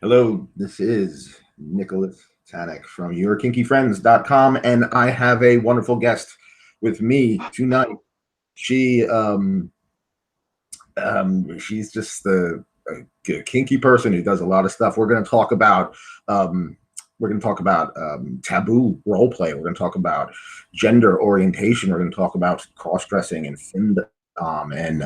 Hello, this is Nicholas Tanek from YourKinkyFriends.com, and I have a wonderful guest with me tonight. She she's just a kinky person who does a lot of stuff. We're going to talk about taboo role play. We're going to talk about gender orientation. We're going to talk about cross dressing and findom and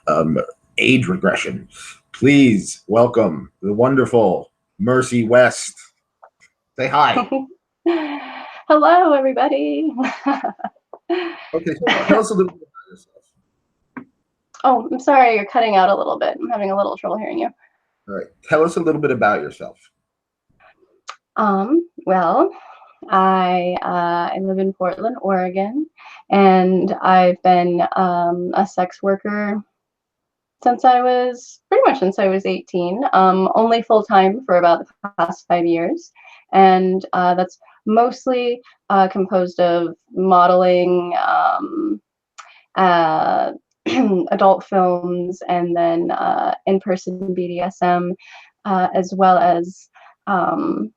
um, age regression. Please welcome the wonderful Mercy West. Say hi. Hello, everybody. Okay, so tell us a little bit about yourself. Oh, I'm sorry, you're cutting out a little bit. I'm having a little trouble hearing you. All right, tell us a little bit about yourself. Well, I live in Portland, Oregon, and I've been a sex worker since I was 18. Only full time for about the past 5 years, and that's mostly composed of modeling. Uh, adult films, and then in-person BDSM, as well as um,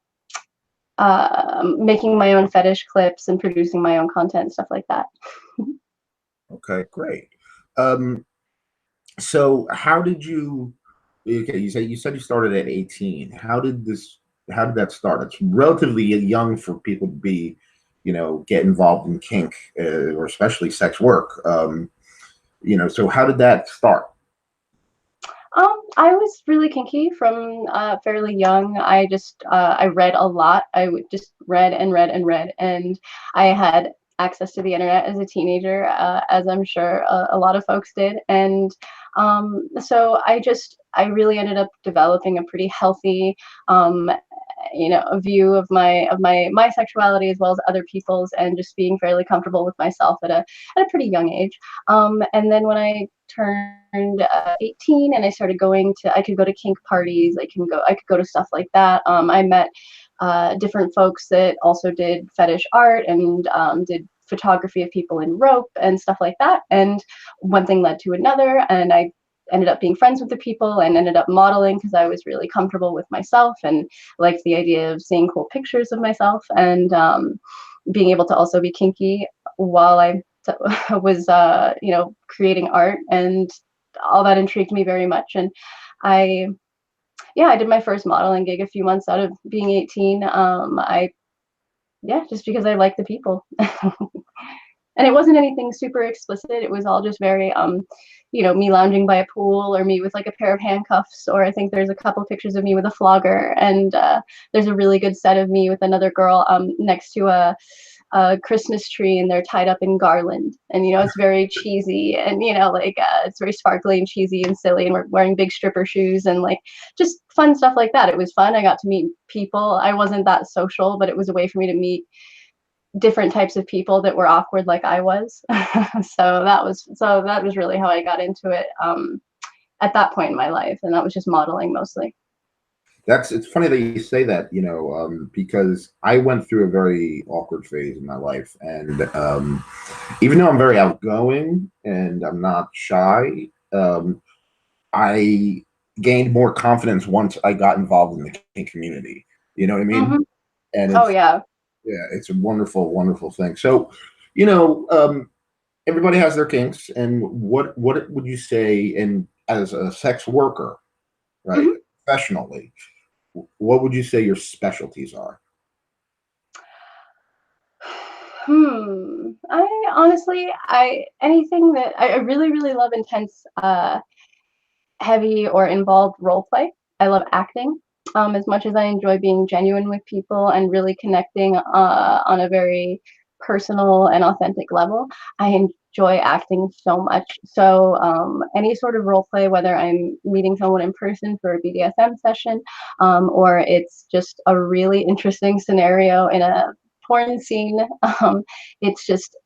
making my own fetish clips and producing my own content, stuff like that. Okay, great. Um, so how did you? Okay, you said you started at 18. How did that start? It's relatively young for people to be, get involved in kink or especially sex work. So how did that start? I was really kinky from fairly young. I read a lot. Just read and read and read, and I had access to the internet as a teenager, as I'm sure a lot of folks did. And so I really ended up developing a pretty healthy, um, a view of my sexuality as well as other people's, and just being fairly comfortable with myself at a pretty young age. And then when I turned 18 and I started I could go to kink parties. I could go to stuff like that. I met different folks that also did fetish art and did photography of people in rope and stuff like that. And one thing led to another, and I ended up being friends with the people and ended up modeling because I was really comfortable with myself and liked the idea of seeing cool pictures of myself, and being able to also be kinky while I was creating art, and all that intrigued me very much. And I I did my first modeling gig a few months out of being 18. I Yeah, just because I like the people. And it wasn't anything super explicit. It was all just very me lounging by a pool, or me with like a pair of handcuffs, or I think there's a couple pictures of me with a flogger, and there's a really good set of me with another girl next to a Christmas tree, and they're tied up in garland, and it's very cheesy, and it's very sparkly and cheesy and silly, and we're wearing big stripper shoes and like just fun stuff like that. It was fun. I got to meet people. I wasn't that social, but it was a way for me to meet different types of people that were awkward like I was. So that was really how I got into it at that point in my life, and that was just modeling mostly. It's funny that you say that, because I went through a very awkward phase in my life, and even though I'm very outgoing and I'm not shy, I gained more confidence once I got involved in the kink community. You know what I mean? Hmm. And Oh it's yeah. yeah, it's a wonderful, wonderful thing. So, you know, um, everybody has their kinks, and what would you say, and as a sex worker, right, Hmm. professionally, what would you say your specialties are? I honestly, I anything that I really really love intense, heavy or involved role play. I love acting. As much as I enjoy being genuine with people and really connecting on a very personal and authentic level, I enjoy acting so much. So any sort of role play, whether I'm meeting someone in person for a BDSM session, or it's just a really interesting scenario in a porn scene, it's just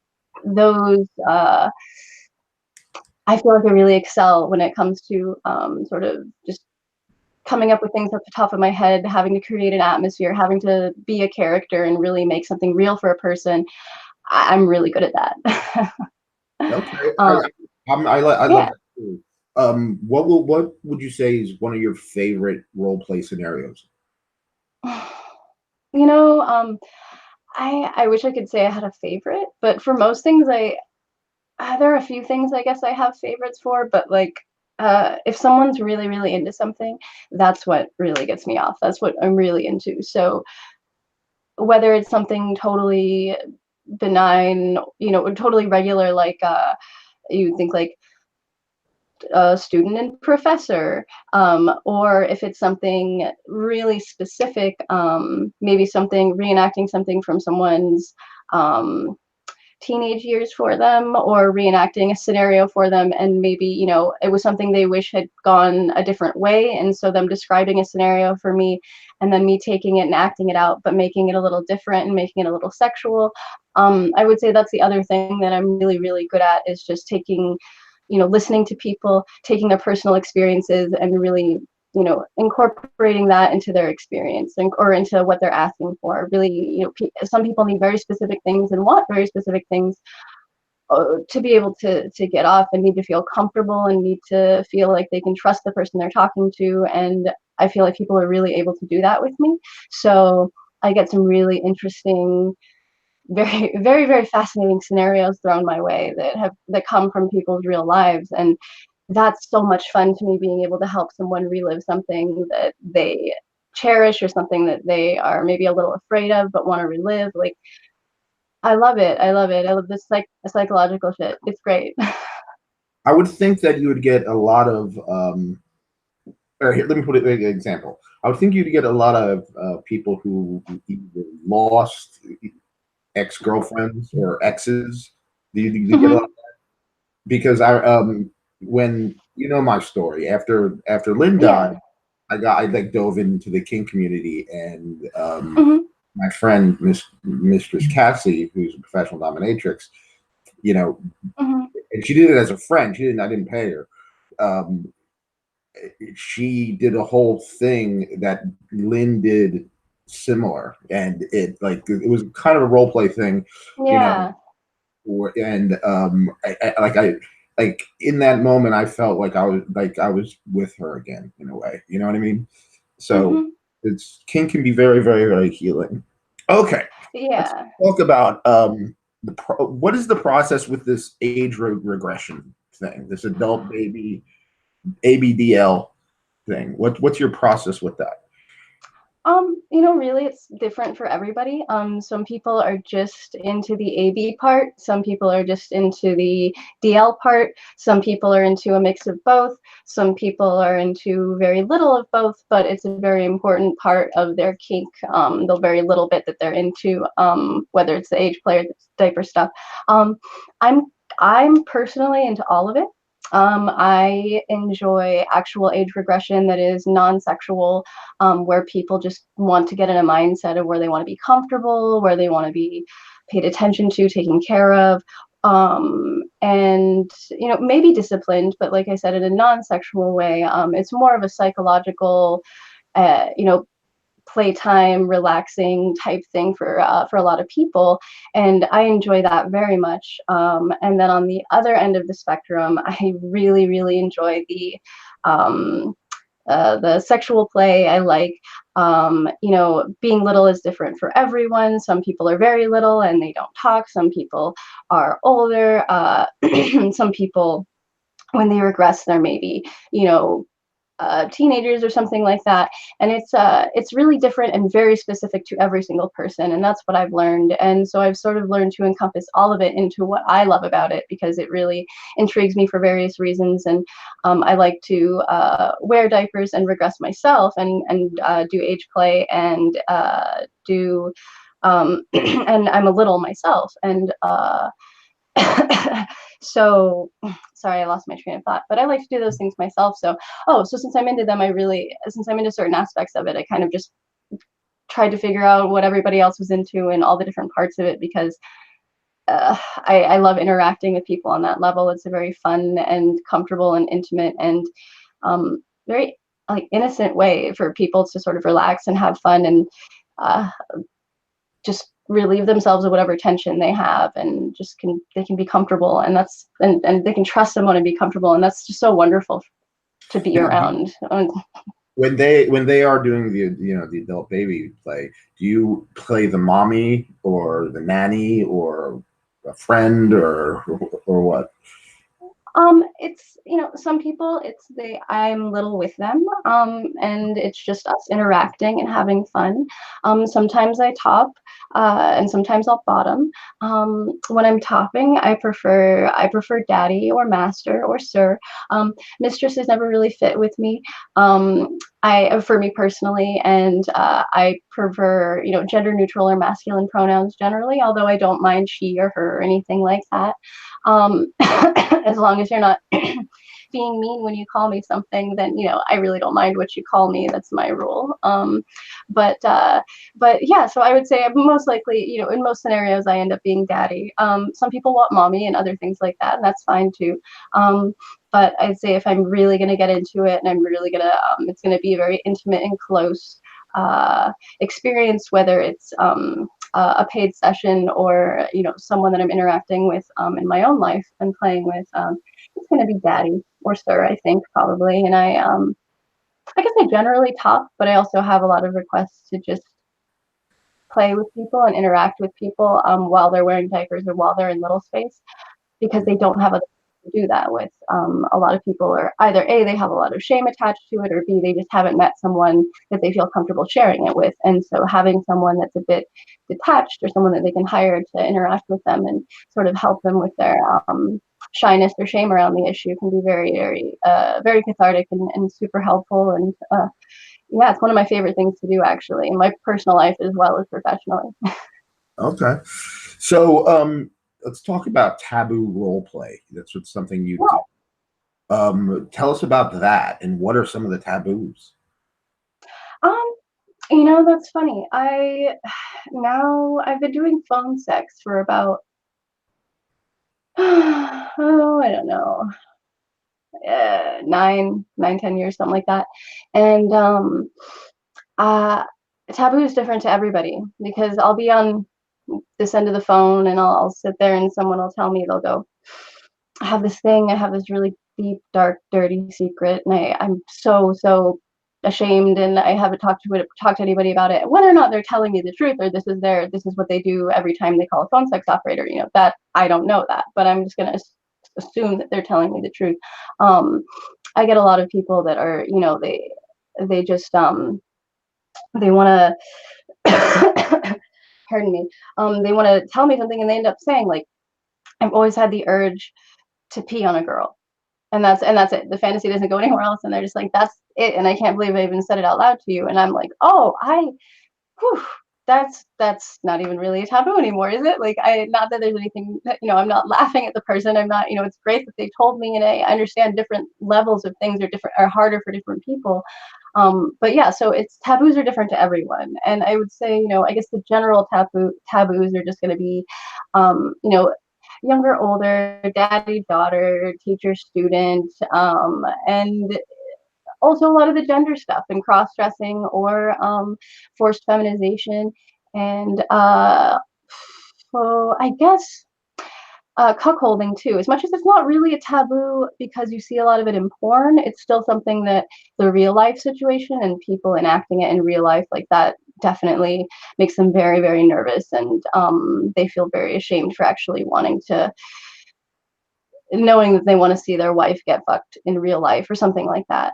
those. I feel like I really excel when it comes to sort of just coming up with things at the top of my head, having to create an atmosphere, having to be a character and really make something real for a person. I'm really good at that. Okay, um, I love yeah. that too. what would you say is one of your favorite role play scenarios? You know, I wish I could say I had a favorite, but for most things, there are a few things I guess I have favorites for, but like if someone's really, really into something, that's what really gets me off. That's what I'm really into. So whether it's something totally benign, totally regular, like you think like student and professor, or if it's something really specific, maybe something reenacting something from someone's um, teenage years for them, or reenacting a scenario for them, and maybe it was something they wish had gone a different way, and so them describing a scenario for me, and then me taking it and acting it out but making it a little different and making it a little sexual. I would say that's the other thing that I'm really, really good at, is just taking, listening to people, taking their personal experiences and really, incorporating that into their experience, or into what they're asking for. Really, some people need very specific things and want very specific things, to be able to get off, and need to feel comfortable and need to feel like they can trust the person they're talking to. And I feel like people are really able to do that with me. So I get some really interesting, very, very, very fascinating scenarios thrown my way that come from people's real lives. And that's so much fun to me, being able to help someone relive something that they cherish, or something that they are maybe a little afraid of but want to relive. Like, I love it. I love it. I love this psychological shit. It's great. I would think that you would get a lot of or here, let me put it an example. I would think you'd get a lot of people who either lost ex-girlfriends or exes. Do you get a lot Hmm. of, because I when you know my story, after Lynn Yeah. died, I like dove into the kink community, and Hmm. my friend Mistress Cassie, who's a professional dominatrix, you know, Hmm. and she did it as a friend. She didn't. I didn't pay her. Um, she did a whole thing that Lynn did similar, and it was kind of a role play thing, you know. Yeah. And like in that moment, I felt like I was with her again in a way. You know what I mean? So Hmm. it's kink can be very, very, very healing. Okay, let's Yeah. talk about what is the process with this age regression thing, this adult baby ABDL thing. What's your process with that? Really it's different for everybody. Some people are just into the AB part, some people are just into the DL part, some people are into a mix of both, some people are into very little of both, but it's a very important part of their kink, the very little bit that they're into, whether it's the age play or the diaper stuff. Um, I'm I'm personally into all of it. I enjoy actual age regression that is non-sexual, where people just want to get in a mindset of where they want to be comfortable, where they want to be paid attention to, taken care of, and maybe disciplined, but like I said, in a non-sexual way. It's more of a psychological, uh, you know, playtime, relaxing type thing for a lot of people, and I enjoy that very much. And then on the other end of the spectrum, I really, really enjoy the sexual play. I like, being little is different for everyone. Some people are very little and they don't talk. Some people are older. Some people, when they regress, they're maybe, you know, teenagers or something like that. And it's really different and very specific to every single person, and that's what I've learned. And so I've sort of learned to encompass all of it into what I love about it, because it really intrigues me for various reasons. And I like to wear diapers and regress myself, and do age play, and do and I'm a little myself, and so sorry, I lost my train of thought, but I like to do those things myself. So since I'm into them, since I'm into certain aspects of it, I kind of just tried to figure out what everybody else was into and all the different parts of it, because I love interacting with people on that level. It's a very fun and comfortable and intimate and very like innocent way for people to sort of relax and have fun, and uh, just relieve themselves of whatever tension they have, and just they can be comfortable, and and they can trust someone and be comfortable, and that's just so wonderful to be Now, around. when they are doing the the adult baby play, do you play the mommy or the nanny or a friend or what? It's, some people, I'm little with them, and it's just us interacting and having fun. Sometimes I top, and sometimes I'll bottom. When I'm topping, I prefer daddy or master or sir. Mistress has never really fit with me. For me personally, and I prefer, gender neutral or masculine pronouns generally, although I don't mind she or her or anything like that. As long as you're not being mean when you call me something, then I really don't mind what you call me. That's my rule. But yeah, so I would say most likely, in most scenarios, I end up being daddy. Some people want mommy and other things like that, and that's fine too. But I'd say if I'm really gonna get into it, and I'm really gonna, it's gonna be a very intimate and close experience, whether it's a paid session or someone that I'm interacting with in my own life and playing with. It's going to be daddy or sir, I think, probably. And I guess I generally talk, but I also have a lot of requests to just play with people and interact with people while they're wearing diapers or while they're in little space, because they don't have a to do that with. A lot of people are either A, they have a lot of shame attached to it, or B, they just haven't met someone that they feel comfortable sharing it with. And so having someone that's a bit detached, or someone that they can hire to interact with them and sort of help them with their shyness or shame around the issue, can be very, very, very cathartic and super helpful. And yeah, it's one of my favorite things to do, actually, in my personal life as well as professionally. Okay, so let's talk about taboo role play. That's what something you do. Tell us about that, and what are some of the taboos? Um, that's funny. I've been doing phone sex for about I don't know, 10 years, something like that. And uh, taboo is different to everybody, because I'll be on this end of the phone, and I'll sit there, and someone will tell me, they'll go, I have this thing, I have this really deep, dark, dirty secret, and I'm so ashamed, and I haven't talked to anybody about it. Whether or not they're telling me the truth, or this is what they do every time they call a phone sex operator, that I don't know that, but I'm just gonna assume that they're telling me the truth. I get a lot of people that are, they just they want to pardon me, they want to tell me something, and they end up saying, like, I've always had the urge to pee on a girl, and that's it. The fantasy doesn't go anywhere else, and they're just like, that's it, and I can't believe I even said it out loud to you. And I'm like, oh, whew, that's not even really a taboo anymore, is it? Like, not that there's anything that, I'm not laughing at the person. I'm not, it's great that they told me, and I understand different levels of things are harder for different people. But yeah, so it's taboos are different to everyone, and I would say, I guess the general taboos are just going to be, younger, older, daddy, daughter, teacher, student, and also a lot of the gender stuff and cross-dressing, or forced feminization, and so I guess cuckolding too. As much as it's not really a taboo because you see a lot of it in porn, it's still something that the real life situation and people enacting it in real life like that definitely makes them very, very nervous, and they feel very ashamed for actually knowing that they want to see their wife get fucked in real life or something like that.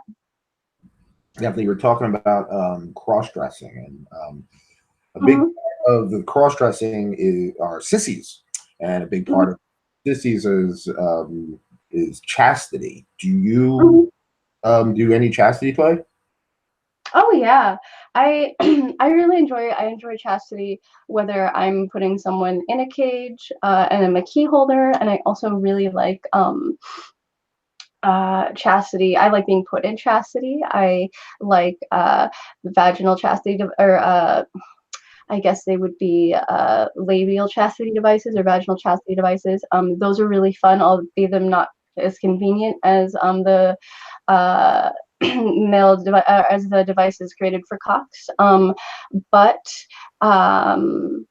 Definitely, you were talking about cross dressing, and a big Mm-hmm. part of the cross dressing are sissies, and a big part Mm-hmm. of sissies is chastity. Do you Mm-hmm. do any chastity play? Oh yeah, I I enjoy chastity, whether I'm putting someone in a cage, and I'm a key holder, and I also really like chastity. I like being put in chastity. I like vaginal chastity, or I guess they would be labial chastity devices or vaginal chastity devices. Those are really fun, albeit them not as convenient as the uh, as the devices created for cocks. But um,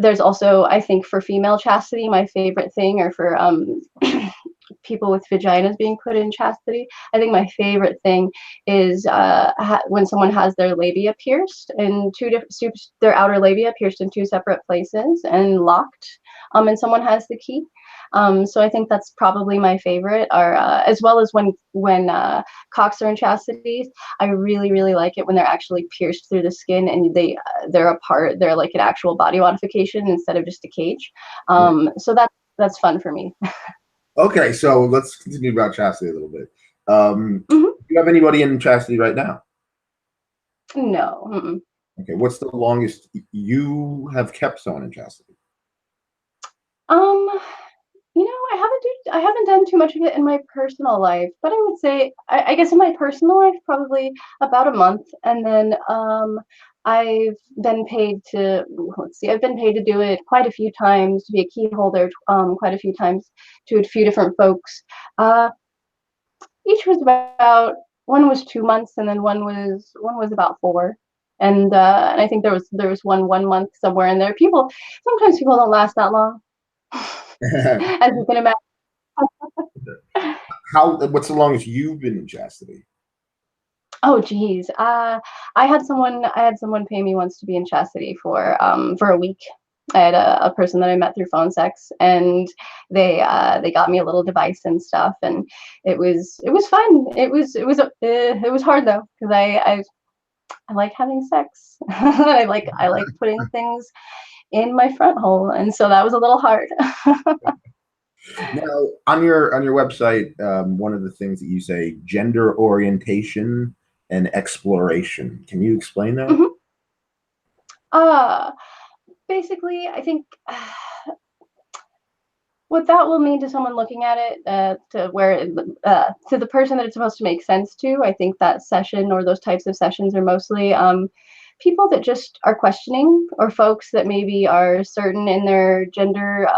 there's also, I think, for female chastity, my favorite thing, or for people with vaginas being put in chastity, I think my favorite thing is when someone has their labia pierced in two different, their outer labia pierced in two separate places and locked, and someone has the key. So I think that's probably my favorite. Or as well as when cocks are in chastity, I really really like it when they're actually pierced through the skin and they're a part. They're like an actual body modification instead of just a cage. So that's fun for me. Okay, so let's continue about chastity a little bit. Mhm. Do you have anybody in chastity right now? No. Mm-mm. Okay, what's the longest you have kept someone in chastity? Um, I haven't done too much of it in my personal life, but I would say I guess in my personal life probably about a month, and then I've been paid to let's see, I've been paid to do it quite a few times to be a key holder, quite a few times to a few different folks. Uh, each was about one was 2 months, and then one was about four. And I think there was one month somewhere in there. Sometimes people don't last that long, as you can imagine. What's the longest you've been in chastity? Oh geez. I had someone pay me once to be in chastity for a week. I had a person that I met through phone sex, and they got me a little device and stuff, and it was fun. It was hard though, because I like having sex. I like putting things in my front hole, and so that was a little hard. Now, on your website, one of the things that you say, gender orientation and exploration. Can you explain that? Mhm. uh Basically, I think what that will mean to someone looking at it, to the person that it's supposed to make sense to, I think that session or those types of sessions are mostly people that just are questioning, or folks that maybe are certain in their gender,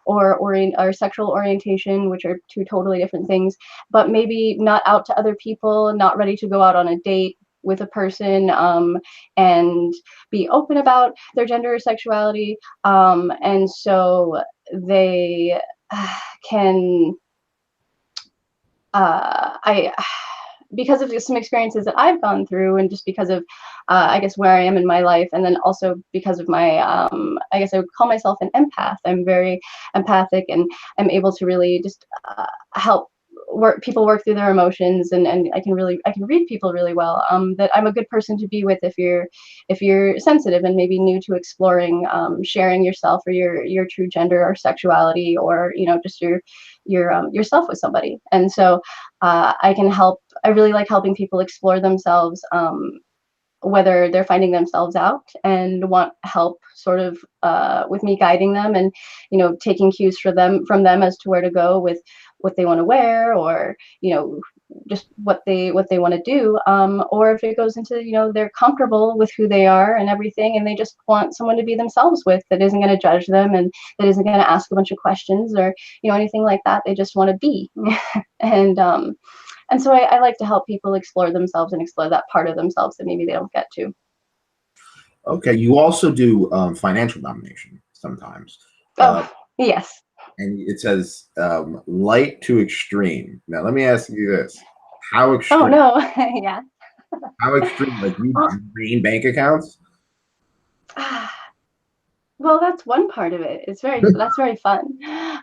or sexual orientation, which are two totally different things, but maybe not out to other people, not ready to go out on a date with a person, and be open about their gender or sexuality, and so they can I because of some experiences that I've gone through, and just because of I guess where I am in my life, and then also because of my I guess I would call myself an empath. I'm very empathic, and I'm able to really just help work through their emotions, and I can read people really well. That I'm a good person to be with if you're sensitive and maybe new to exploring, sharing yourself or your true gender or sexuality, or just your yourself with somebody. And so I can help. I really like helping people explore themselves, whether they're finding themselves out and want help, sort of with me guiding them, and taking cues from them as to where to go with what they want to wear, or just what they want to do, or if it goes into they're comfortable with who they are and everything, and they just want someone to be themselves with, that isn't going to judge them, and that isn't going to ask a bunch of questions, or anything like that. They just want to be. And so I like to help people explore themselves and explore that part of themselves that maybe they don't get to. Okay, you also do financial domination sometimes, uh, Oh, yes. and it says light to extreme. Now, let me ask you this: how Oh extreme? no. Yeah. How extreme? Like you Oh, drain bank accounts? well, that's one part of it. That's very fun.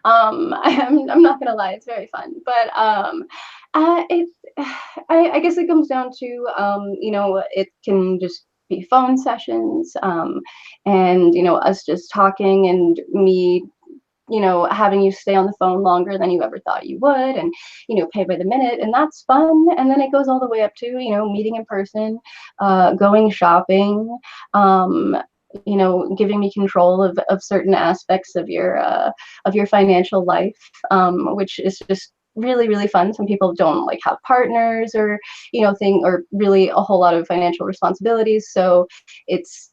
I'm not gonna lie, it's very fun. But it's I guess it comes down to, it can just be phone sessions, and us just talking, and me having you stay on the phone longer than you ever thought you would, and pay by the minute, and that's fun. And then it goes all the way up to meeting in person, going shopping, um, giving me control of certain aspects of your financial life, which is just really really fun. Some people don't like have partners, or thing, or really a whole lot of financial responsibilities, so it's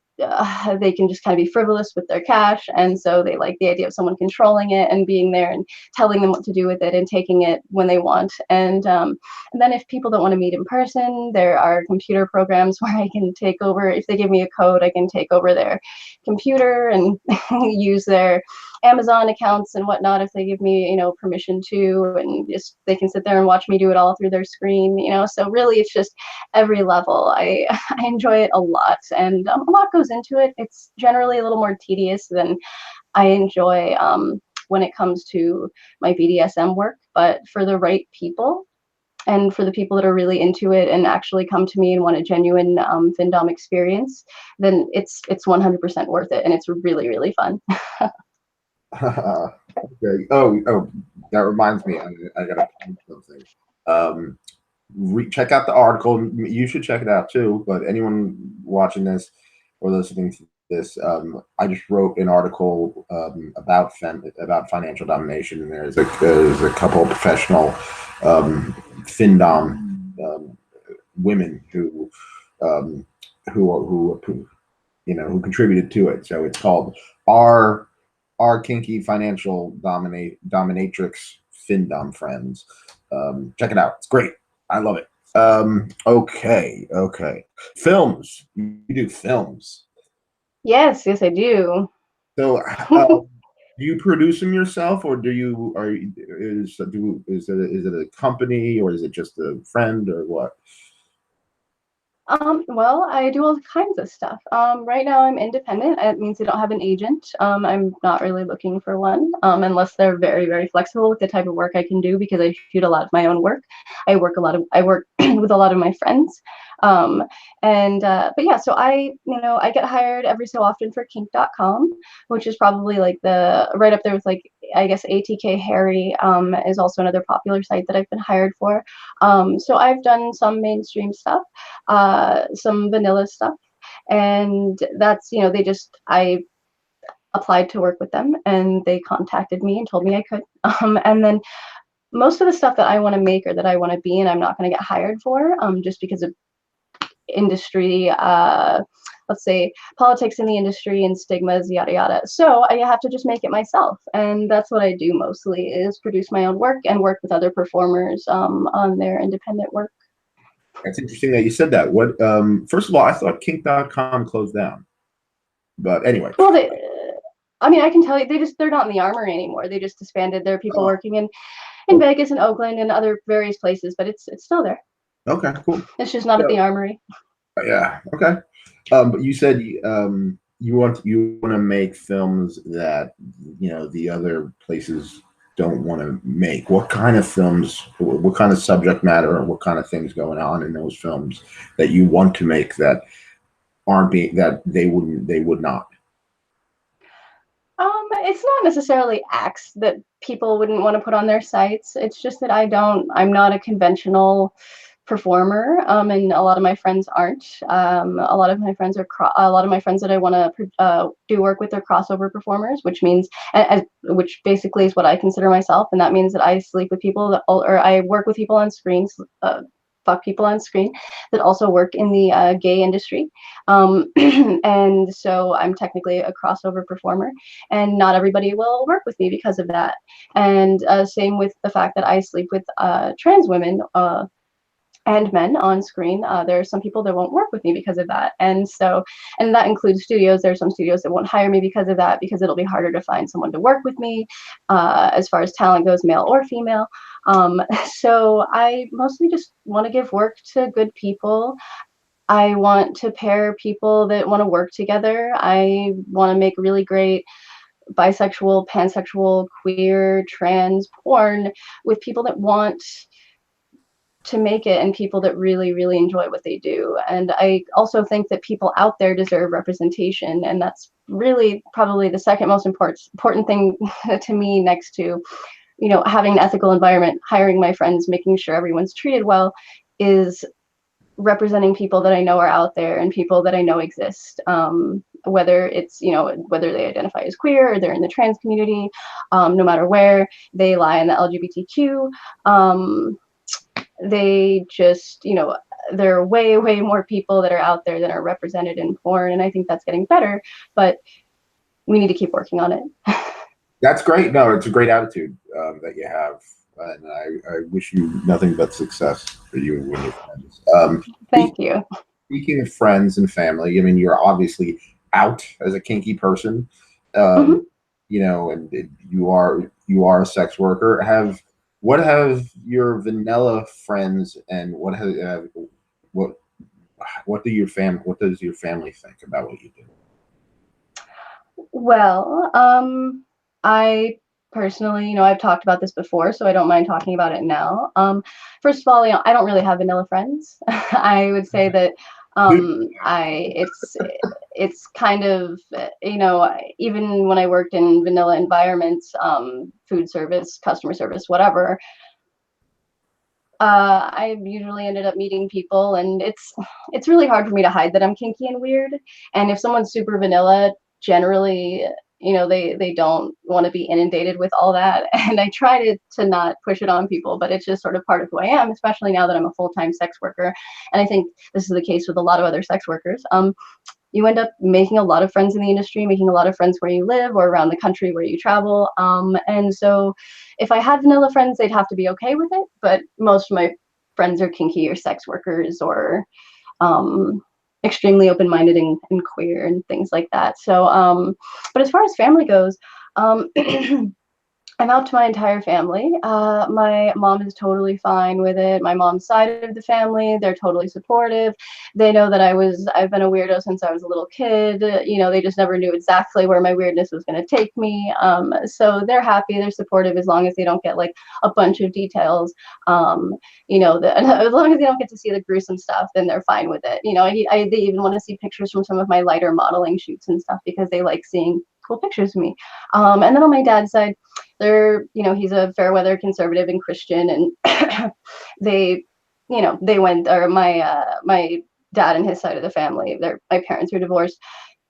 they can just kind of be frivolous with their cash, and so they like the idea of someone controlling it and being there and telling them what to do with it and taking it when they want. And then if people don't want to meet in person, there are computer programs where I can take over. If they give me a code, I can take over their computer and use their Amazon accounts and whatnot if they give me, permission to, and just they can sit there and watch me do it all through their screen, So really, it's just every level. I enjoy it a lot, and a lot goes into it. It's generally a little more tedious than I enjoy when it comes to my BDSM work, but for the right people. And for the people that are really into it and actually come to me and want a genuine FinDom experience, then it's 100% worth it, and it's really really fun. Okay. Oh, that reminds me. I gotta point something. Um, Check out the article. You should check it out too. But anyone watching this or listening to this, I just wrote an article about financial domination, and there's a couple of professional FinDom women um, who contributed to it. So it's called our our kinky financial dominatrix FinDom friends. Check it out. It's great. I love it. Okay. Films. You do films. Yes, I do. So, do you produce them yourself, or do you are is it a company, or is it just a friend, or what? Well, I do all kinds of stuff. Right now I'm independent. It means I don't have an agent. I'm not really looking for one, unless they're very, very flexible with the type of work I can do because I shoot a lot of my own work. I work with a lot of my friends. Um, but yeah, so I get hired every so often for kink.com, which is probably like the right up there with like, I guess ATK Harry, is also another popular site that I've been hired for. So I've done some mainstream stuff, some vanilla stuff, and that's I applied to work with them, and they contacted me and told me I could. And then most of the stuff that I want to make or that I want to be in, I'm not going to get hired for, just because of industry, let's say politics in the industry and stigmas, yada yada. So I have to just make it myself, and that's what I do mostly, is produce my own work and work with other performers on their independent work. That's interesting that you said that. What? First of all, I thought kink.com closed down, but anyway. Well, I mean, I can tell you, they're not in the Armory anymore. They just disbanded. There are people Oh, working in Vegas and Oakland and other various places, but it's still there. okay, cool. It's just not at So, the Armory. yeah, okay. But you said you want to make films that the other places don't want to make. What kind of films? What kind of subject matter, or what kind of things going on in those films that you want to make that aren't being that they would not? It's not necessarily acts that people wouldn't want to put on their sites. It's just that I'm not a conventional performer, and a lot of my friends aren't. A lot of my friends a lot of my friends that I want to do work with are crossover performers, which means, which basically is what I consider myself, and that means that I sleep with people or I work with people on screens. Fuck people on screen that also work in the gay industry. And so I'm technically a crossover performer, and not everybody will work with me because of that. And same with the fact that I sleep with trans women and men on screen. There are some people that won't work with me because of that. And that includes studios. There are some studios that won't hire me because of that, because it'll be harder to find someone to work with me, as far as talent goes, male or female. So I mostly just want to give work to good people. I want to pair people that want to work together. I want to make really great bisexual, pansexual, queer, trans porn with people that want to make it and people that really, really enjoy what they do. And I also think that people out there deserve representation. And that's really probably the second most important thing to me, next to, having an ethical environment, hiring my friends, making sure everyone's treated well, is representing people that I know are out there and people that I know exist. Whether it's, whether they identify as queer or they're in the trans community, no matter where they lie in the LGBTQ, they just, there are way, way more people that are out there that are represented in porn, and I think that's getting better. But we need to keep working on it. That's great. No, it's a great attitude that you have, and I wish you nothing but success for you and your friends. Thank you. Speaking of friends and family, I mean, you're obviously out as a kinky person, Mm-hmm. um, and you are a sex worker. What have your vanilla friends and what what does your family think about what you do? Well, I personally, I've talked about this before, so I don't mind talking about it now. First of all, I don't really have vanilla friends. I would say that I it's kind of even when I worked in vanilla environments, food service, customer service, whatever. I usually ended up meeting people, and it's really hard for me to hide that I'm kinky and weird. And if someone's super vanilla, generally, they don't want to be inundated with all that. And I try to not push it on people, but it's just sort of part of who I am, especially now that I'm a full-time sex worker. And I think this is the case with a lot of other sex workers. You end up making a lot of friends in the industry, making a lot of friends where you live or around the country where you travel. And so if I had vanilla friends, they'd have to be okay with it. But most of my friends are kinky or sex workers or um, extremely open-minded and queer and things like that. So, but as far as family goes, I'm out to my entire family. My mom is totally fine with it. My mom's side of the family, they're totally supportive. They know that I've been a weirdo since I was a little kid. They just never knew exactly where my weirdness was going to take me. So they're happy, they're supportive as long as they don't get like a bunch of details. As long as they don't get to see the gruesome stuff, then they're fine with it. They even want to see pictures from some of my lighter modeling shoots and stuff because they like seeing cool pictures of me. And then on my dad's side, he's a fair weather conservative and Christian, and they, they went, or my dad and his side of the family, my parents are divorced.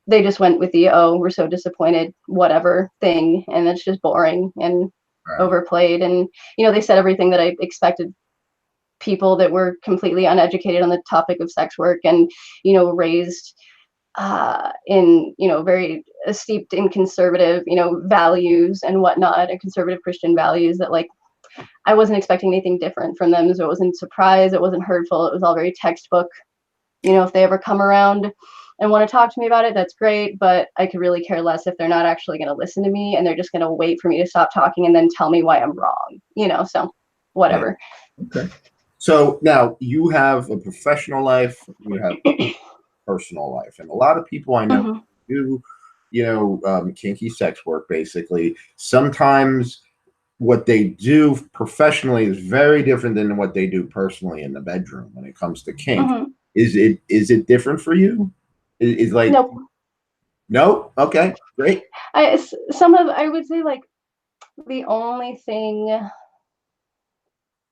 They just went with the, oh, we're so disappointed, whatever thing, and it's just boring and Right. overplayed. And they said everything that I expected people that were completely uneducated on the topic of sex work and raised in very steeped in conservative values and whatnot, and conservative Christian values, that like I wasn't expecting anything different from them. So it wasn't surprise, it wasn't hurtful, it was all very textbook. If they ever come around and want to talk to me about it, that's great, but I could really care less if they're not actually going to listen to me and they're just going to wait for me to stop talking and then tell me why I'm wrong. So Yeah. whatever. Okay. So now you have a professional life, you have personal life, and a lot of people I know Mm-hmm. do, kinky sex work. Basically, sometimes what they do professionally is very different than what they do personally in the bedroom when it comes to kink. Mm-hmm. Is it different for you? Is like Nope. no? Okay, great. I would say like the only thing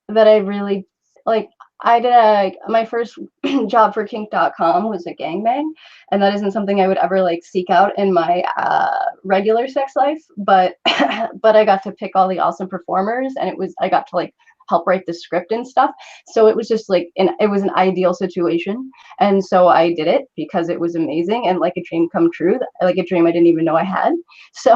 that I really like, I did my first job for kink.com was a gangbang, and that isn't something I would ever like seek out in my regular sex life, but but I got to pick all the awesome performers, and I got to like help write the script and stuff. So it was just like it was an ideal situation, and so I did it because it was amazing and like a dream come true, like a dream I didn't even know I had. So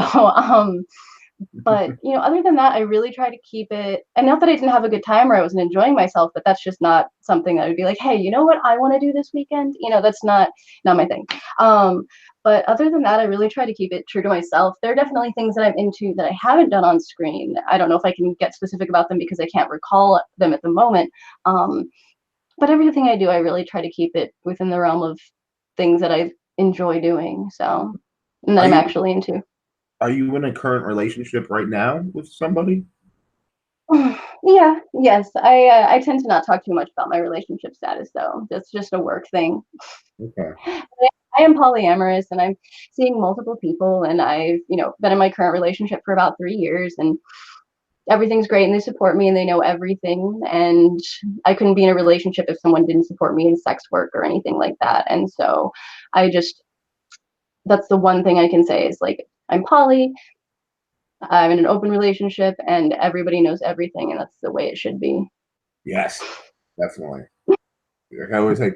but other than that, I really try to keep it, and not that I didn't have a good time or I wasn't enjoying myself, but that's just not something that would be like, hey, you know what I want to do this weekend. That's not my thing. But other than that, I really try to keep it true to myself. There are definitely things that I'm into that I haven't done on screen. I don't know if I can get specific about them because I can't recall them at the moment. But everything I do, I really try to keep it within the realm of things that I enjoy doing, so, and that Are I'm you actually into. are you in a current relationship right now with somebody? Yeah, yes. I tend to not talk too much about my relationship status though. That's just a work thing. Okay. I am polyamorous and I'm seeing multiple people, and I've, been in my current relationship for about 3 years, and everything's great and they support me and they know everything, and I couldn't be in a relationship if someone didn't support me in sex work or anything like that. And so I just that's the one thing I can say is like I'm poly, I'm in an open relationship, and everybody knows everything, and that's the way it should be. Yes, definitely. I always say,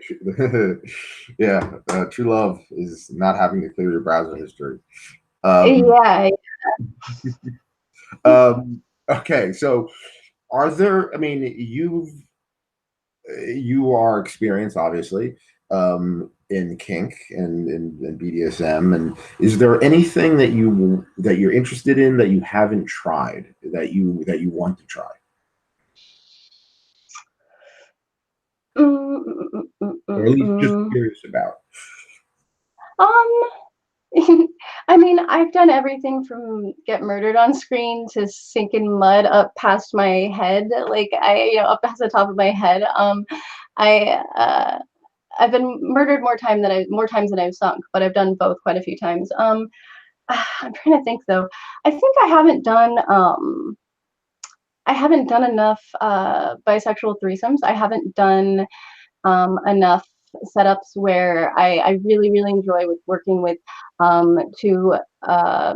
yeah, true love is not having to clear your browser history. Um, Yeah. okay, so are there? I mean, you are experienced, obviously, in kink and BDSM, and is there anything that you're interested in that you haven't tried that you want to try, Mm, mm, mm, mm, or mm, at least just mm. curious about? Um, I mean, I've done everything from get murdered on screen to sink in mud up past my head, like up past the top of my head. I I've been murdered more times than I've sunk, but I've done both quite a few times. I'm trying to think though. I think I haven't done enough bisexual threesomes. I haven't done enough setups where I really, really enjoy with working with two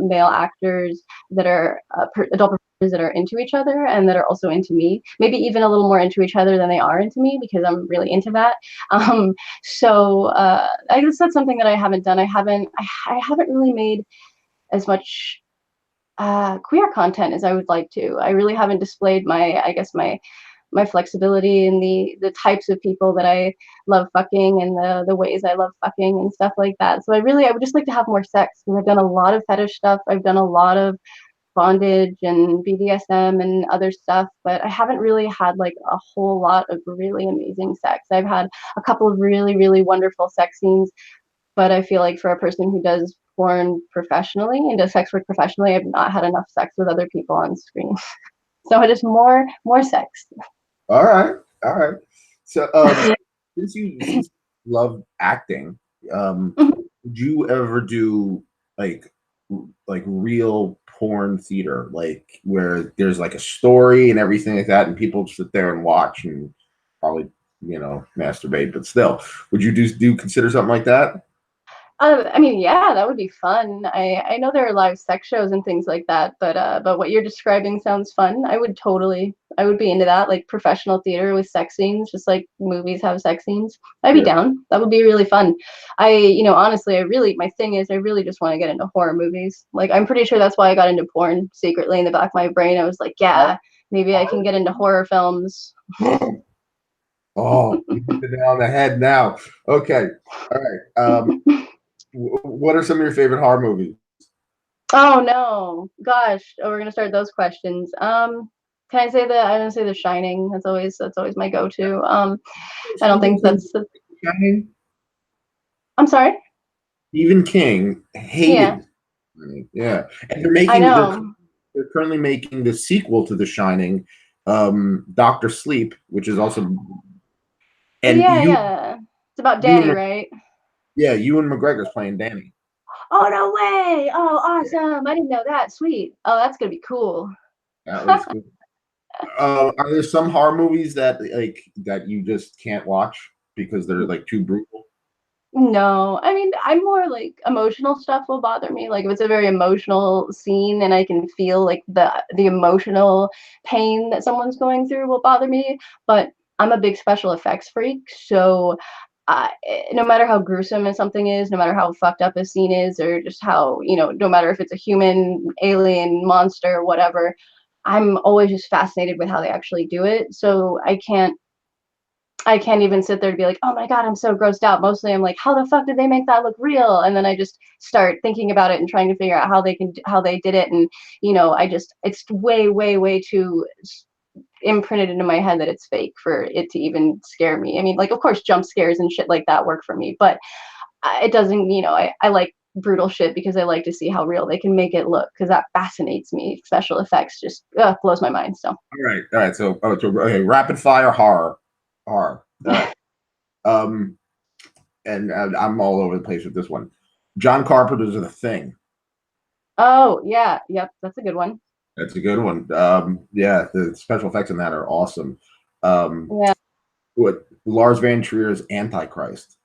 male actors that are adult performers that are into each other and that are also into me. Maybe even a little more into each other than they are into me because I'm really into that. I guess that's something that I haven't done. I haven't really made as much queer content as I would like to. I really haven't displayed I guess my flexibility and the types of people that I love fucking and the ways I love fucking and stuff like that. So I would just like to have more sex because I've done a lot of fetish stuff. I've done a lot of bondage and BDSM and other stuff, but I haven't really had like a whole lot of really amazing sex. I've had a couple of really, really wonderful sex scenes, but I feel like for a person who does porn professionally and does sex work professionally, I've not had enough sex with other people on screen. So it is more sex. All right, all right. So, since you love acting, would you ever do like real porn theater, like where there's like a story and everything like that, and people sit there and watch and probably masturbate, but still, would you do consider something like that? I mean, yeah, that would be fun. I know there are live sex shows and things like that, but what you're describing sounds fun. I would be into that, like professional theater with sex scenes, just like movies have sex scenes. I'd be Yeah. down. That would be really fun. Honestly, my thing is, I really just want to get into horror movies. Like, I'm pretty sure that's why I got into porn secretly in the back of my brain. I was like, yeah, maybe I can get into horror films. Oh, you hit the nail on the head now. Okay, all right. What are some of your favorite horror movies? Oh no, gosh. Oh, we're gonna start those questions. Can I say I'm gonna say The Shining. That's always my go-to. I don't Stephen think King, that's the. Shining? I'm sorry. Stephen King Yeah, hated Shining. Yeah, and I know. they're currently making the sequel to The Shining, Doctor Sleep, which is also and Yeah, yeah. It's about you Danny, and right? yeah, Ewan McGregor's playing Danny. Oh no way! Oh, Yeah, awesome! I didn't know that. Sweet. Oh, that's gonna be cool. that was good. Are there some horror movies that you just can't watch because they're like too brutal? No, I mean, I'm more like emotional stuff will bother me. Like if it's a very emotional scene and I can feel like the emotional pain that someone's going through will bother me. But I'm a big special effects freak, so no matter how gruesome something is, no matter how fucked up a scene is, or just how no matter if it's a human, alien, monster, whatever, I'm always just fascinated with how they actually do it. So I can't even sit there to be like, oh my God, I'm so grossed out. Mostly I'm like, how the fuck did they make that look real? And then I just start thinking about it and trying to figure out how they did it. And, it's way, way, way too imprinted into my head that it's fake for it to even scare me. I mean, like, of course, jump scares and shit like that work for me, but it doesn't, I like brutal shit because I like to see how real they can make it look because that fascinates me. Special effects just blows my mind. So, All right. So okay, rapid fire horror. All right. Um, and I'm all over the place with this one. John Carpenter's The Thing. oh, yeah, yep, that's a good one. That's a good one. Yeah, the special effects in that are awesome. Yeah. What Lars Van Trier's Antichrist.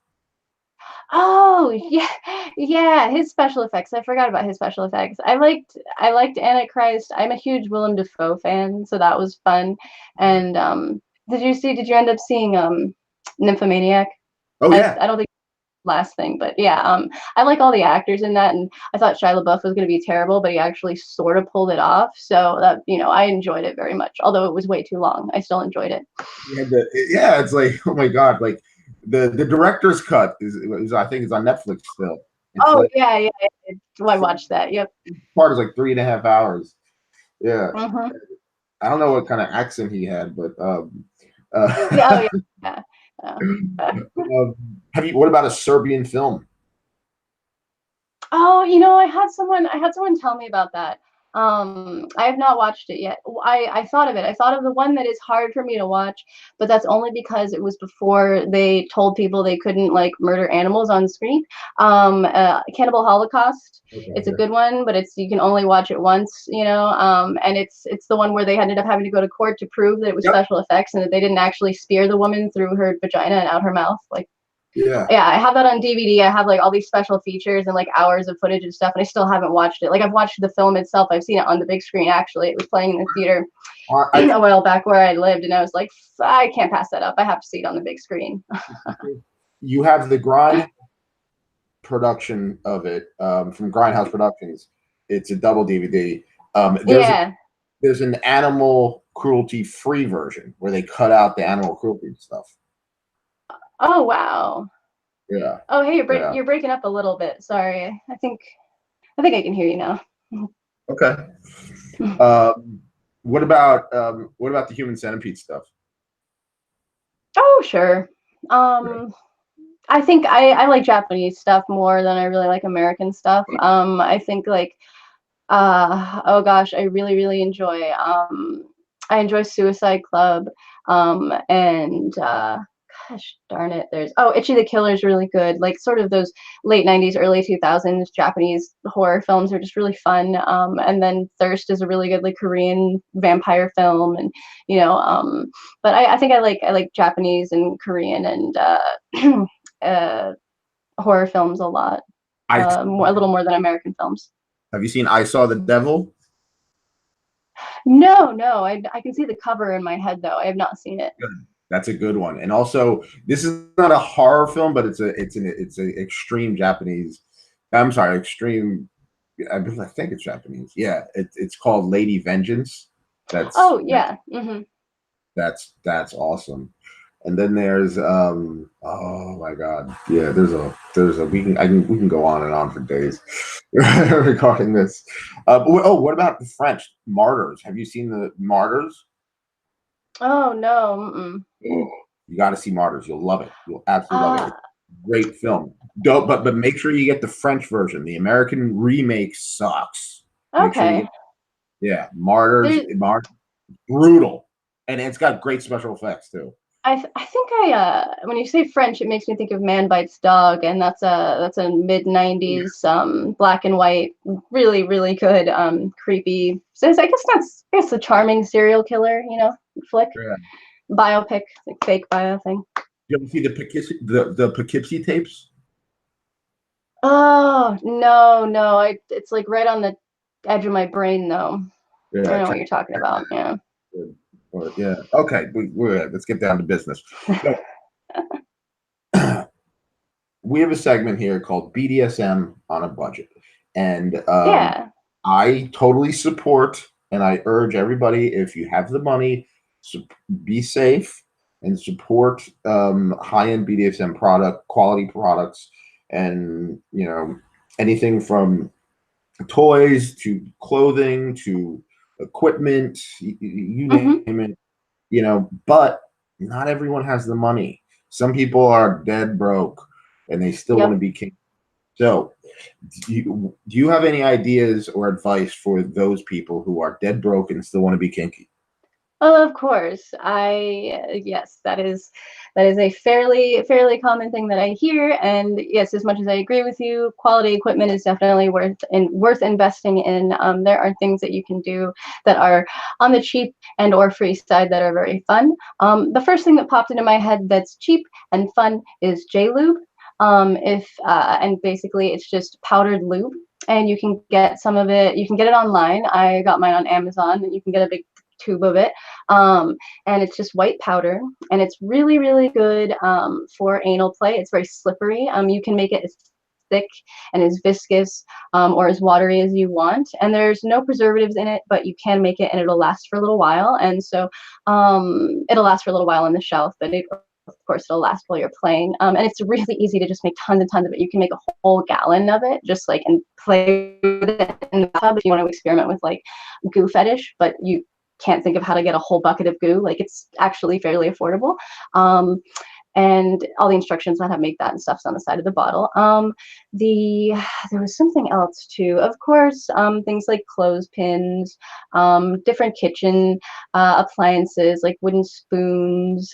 Oh, yeah, yeah, his special effects. I forgot about his special effects. I liked Antichrist. I'm a huge Willem Dafoe fan, so that was fun. And did you end up seeing Nymphomaniac. Oh yeah, I don't think last thing, but yeah, I like all the actors in that, and I thought Shia LaBeouf was going to be terrible, but he actually sort of pulled it off. So that I enjoyed it very much, although it was way too long. I still enjoyed it. yeah. It's like, oh my god, like the director's cut is I think it's on Netflix still. It's Oh like yeah, yeah. I watched that. Yep. part is like 3.5 hours. Yeah, Mm-hmm. I don't know what kind of accent he had, but Yeah. Oh yeah. Yeah. have you? What about a Serbian film? Oh, I had someone tell me about that. I have not watched it yet. I thought of it. I thought of the one that is hard for me to watch, but that's only because it was before they told people they couldn't like murder animals on screen. Cannibal Holocaust. Okay, It's a yeah. good one, but you can only watch it once, and it's the one where they ended up having to go to court to prove that it was Yep. special effects and that they didn't actually spear the woman through her vagina and out her mouth. Like, Yeah. yeah, I have that on DVD. I have like all these special features and like hours of footage and stuff, and I still haven't watched it. Like I've watched the film itself. I've seen it on the big screen. Actually, it was playing in the theater I a while back where I lived, and I was like, I can't pass that up. I have to see it on the big screen. You have the grind production of it from Grindhouse Productions. It's a double DVD. Yeah. There's an animal cruelty free version where they cut out the animal cruelty stuff. Oh wow. Yeah, Oh hey, yeah. you're breaking up a little bit. Sorry. I think I can hear you now. Okay. What about the human centipede stuff? Oh sure. Yeah. I think I like Japanese stuff more than I really like American stuff. I think like oh gosh, I really enjoy I enjoy Suicide Club, and gosh darn it, there's Itchy the Killer is really good. Like sort of those late 90s, early 2000s Japanese horror films are just really fun. And then Thirst is a really good like Korean vampire film, and but I think I like Japanese and Korean and uh, horror films a lot, I a little more than American films. have you seen I Saw the Devil? No, no, I can see the cover in my head though. I have not seen it. Good. That's a good one. And also, this is not a horror film, but it's an extreme Japanese. I'm sorry, extreme. I think it's Japanese. Yeah, it's called Lady Vengeance. That's Oh yeah. Hmm. that's awesome. And then there's oh my god, yeah. There's a we can go on and on for days regarding this. Oh, what about the French Martyrs? Have you seen the Martyrs? Oh no. Mm-mm. You got to see Martyrs. You'll love it. You'll absolutely love it. Uh, It's a great film. Don't, but make sure you get the French version. The American remake sucks. Make sure you okay. get yeah, Martyrs. There, Martyrs brutal, and it's got great special effects too. I think when you say French, it makes me think of Man Bites Dog, and that's a mid '90s black and white, really good creepy. So I guess that's a charming serial killer, flick Yeah. biopic, like fake bio thing. You ever see the Poughkeepsie tapes? Oh no, it's like right on the edge of my brain though. I don't Yeah, know what check you're talking about. Yeah. it. Yeah. Okay, let's get down to business. So, we have a segment here called BDSM on a budget, and Yeah. I totally support and I urge everybody, if you have the money, be safe and support high-end BDSM quality products, and anything from toys to clothing to equipment, you Hmm. name it. But not everyone has the money. Some people are dead broke and they still want to Yep. be king. So, do you have any ideas or advice for those people who are dead broke and still want to be kinky? Oh, of course. Yes, that is a fairly common thing that I hear. And yes, as much as I agree with you, quality equipment is definitely worth investing in. There are things that you can do that are on the cheap and or free side that are very fun. The first thing that popped into my head that's cheap and fun is J Lube. If And basically it's just powdered lube, and you can get some of it. You can get it online. I got mine on Amazon, and you can get a big tube of it. Um, and it's just white powder, and it's really, really good for anal play. It's very slippery. You can make it as thick and as viscous or as watery as you want. And there's no preservatives in it, but you can make it and it'll last for a little while. And so it'll last for a little while on the shelf, but of course it'll last while you're playing. And it's really easy to just make tons and tons of it. You can make a whole gallon of it, just like, and play with it in the tub if you want to experiment with like goo fetish, but you can't think of how to get a whole bucket of goo. Like, it's actually fairly affordable. Um, and all the instructions on how to make that and stuff's on the side of the bottle. The There was something else too, of course, things like clothespins, different kitchen appliances like wooden spoons,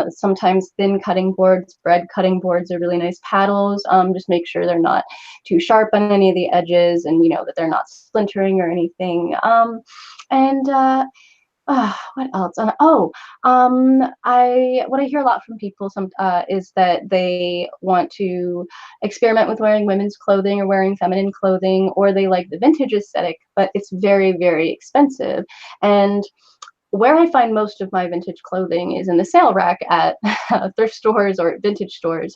sometimes thin cutting boards, bread cutting boards are really nice. Paddles, just make sure they're not too sharp on any of the edges, and you know that they're not splintering or anything. And what else? I what I hear a lot from people is that they want to experiment with wearing women's clothing or wearing feminine clothing, or they like the vintage aesthetic, but it's very, very expensive. And where I find most of my vintage clothing is in the sale rack at thrift stores or vintage stores,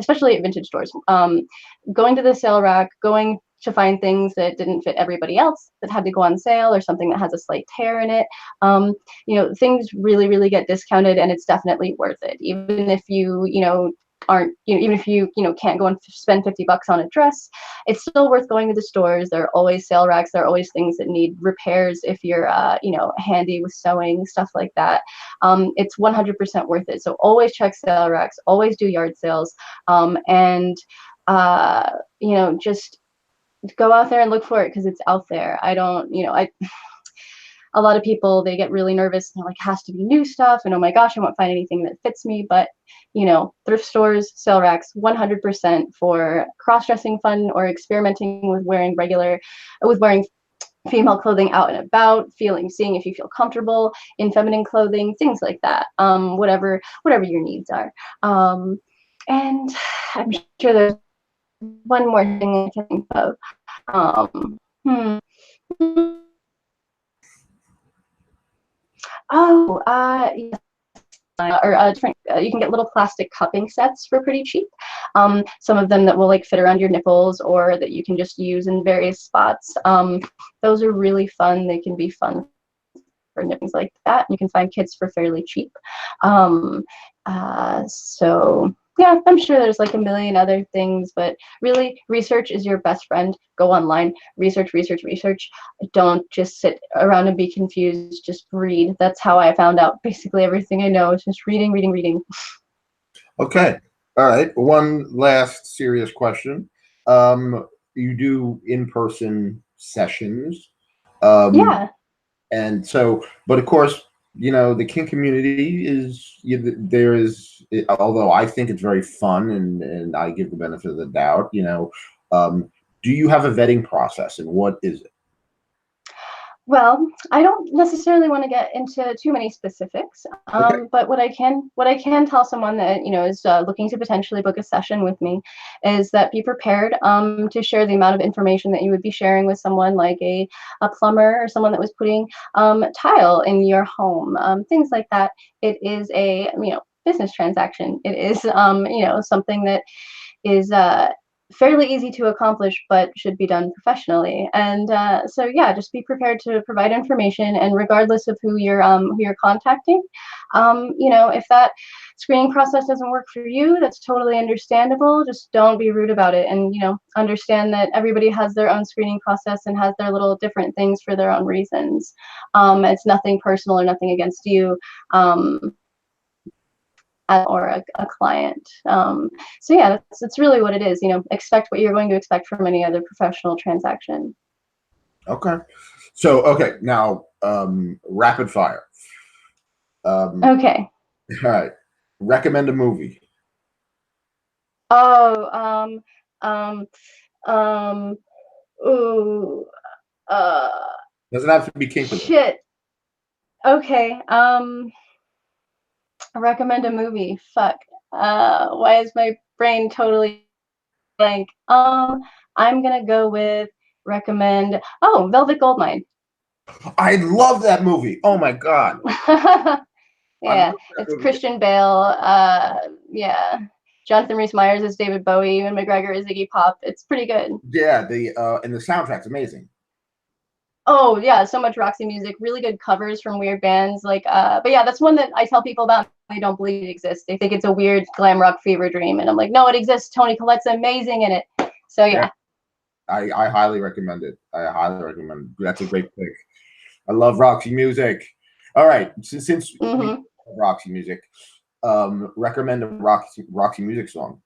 especially at vintage stores. Going to the sale rack, going to find things that didn't fit everybody else that had to go on sale, or something that has a slight tear in it. Things really, really get discounted, and it's definitely worth it. Even if you know, aren't, even if you can't go and spend $50 on a dress, it's still worth going to the stores. There are always sale racks. There are always things that need repairs if you're handy with sewing, stuff like that. It's 100% worth it. So always check sale racks, always do yard sales, and just go out there and look for it, because it's out there. I don't, a lot of people, they get really nervous and they're like, has to be new stuff, and oh my gosh, I won't find anything that fits me. But thrift stores, sale racks, 100% for cross-dressing fun or experimenting with wearing female clothing out and about, seeing if you feel comfortable in feminine clothing, things like that. Whatever your needs are. And I'm sure there's one more thing I can think of. Um, hmm. Oh, yes. Or different. You can get little plastic cupping sets for pretty cheap. Some of them that will like fit around your nipples, or that you can just use in various spots. Those are really fun. They can be fun for things like that. You can find kits for fairly cheap. So yeah, I'm sure there's like a million other things, but really, research is your best friend. Go online, research, research, research. Don't just sit around and be confused. Just read. That's how I found out basically everything I know. It's just reading, reading, reading. Okay. All right. One last serious question. You do in-person sessions. Um, Yeah. and so, but of course, the kink community there is, although I think it's very fun, and I give the benefit of the doubt, do you have a vetting process, and what is it? Well, I don't necessarily want to get into too many specifics, Okay. but what I can tell someone that is looking to potentially book a session with me is that be prepared to share the amount of information that you would be sharing with someone like a plumber, or someone that was putting tile in your home, things like that. It is a business transaction. It is something that is fairly easy to accomplish, but should be done professionally. And so yeah, just be prepared to provide information, and regardless of who you're contacting, if that screening process doesn't work for you, that's totally understandable. Just don't be rude about it, and understand that everybody has their own screening process and has their little different things for their own reasons. It's nothing personal or nothing against you. Or a client. So yeah, that's really what it is. Expect what you're going to expect from any other professional transaction. Okay. So, okay, now, rapid fire. Okay. All right. Recommend a movie. Oh, um, um, ooh, uh, Doesn't have to be kink related. shit. Okay. Recommend a movie. Fuck. Why is my brain totally blank? I'm gonna go with recommend. Oh, Velvet Goldmine. I love that movie. Oh my god, I love Yeah, that it's movie. Christian Bale. Yeah, Jonathan Rhys-Meyers is David Bowie, and McGregor is Iggy Pop. It's pretty good. Yeah, the and the soundtrack's amazing. Oh yeah, so much Roxy music, really good covers from weird bands. But yeah, that's one that I tell people about. They don't believe it exists. They think it's a weird glam rock fever dream, and I'm like, no, it exists. Tony Collette's amazing in it. So Yeah, yeah. I highly recommend it. I highly recommend it. That's a great pick. I love Roxy music. All right, since we Mm-hmm. love Roxy music, recommend a Roxy music song.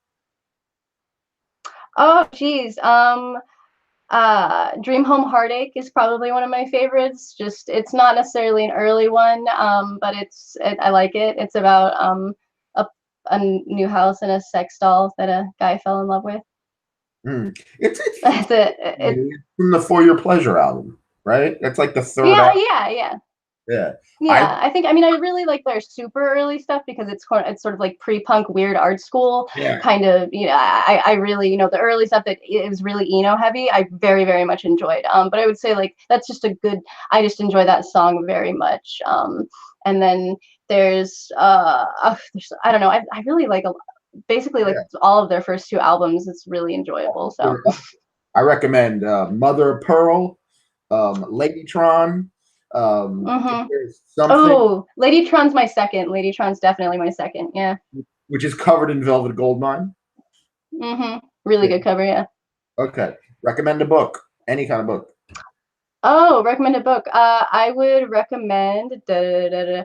Oh geez. Dream Home Heartache is probably one of my favorites. Just it's not necessarily an early one, but I like it. It's about a a new house and a sex doll that a guy fell in love with. Mm. It's That's it. from the For Your Pleasure album, right? That's like the third Yeah, album. yeah, yeah. Yeah, I Yeah, I mean I really like their super early stuff because it's sort of like pre-punk weird art school yeah kind of, I really, the early stuff that it was really emo heavy, I very very much enjoyed. But I would say like that's just a good, I just enjoy that song very much. And then there's I don't know, I really like basically like yeah. all of their first two albums. It's really enjoyable. So I recommend Mother of Pearl, Ladytron. If hmm. there's something Oh, Ladytron's my second. Ladytron's definitely my second. Yeah. which is covered in velvet goldmine. Really Yeah. good cover, yeah. Okay. Recommend a book, any kind of book. Oh, recommend a book. I would recommend The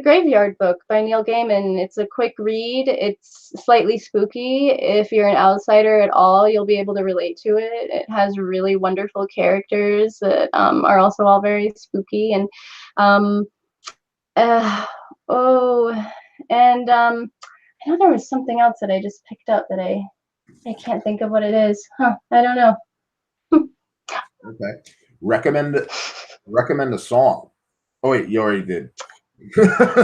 Graveyard Book by Neil Gaiman. It's a quick read. It's slightly spooky. If you're an outsider at all, you'll be able to relate to it. It has really wonderful characters that are also all very spooky. And um, uh, oh, and I know there was something else that I just picked up that I can't think of what it is. Huh, I don't know. Okay. Recommend recommend a song. Oh wait, you already did.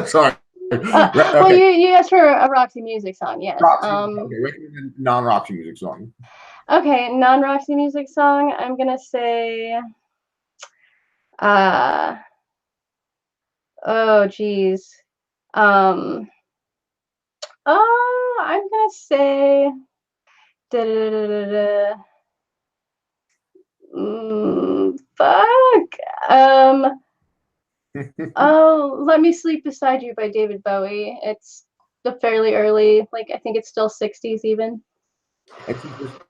Sorry. Well, Okay. you asked for a Roxy music song, yes. Roxy. Okay. Recommend a non-Roxy music song. Okay, non-Roxy music song. I'm gonna say, uh, oh, geez. Um, I'm gonna say, da da da da da. Fuck. Um, oh, Let Me Sleep Beside You by David Bowie. It's the fairly early, like I think it's still 60s even. And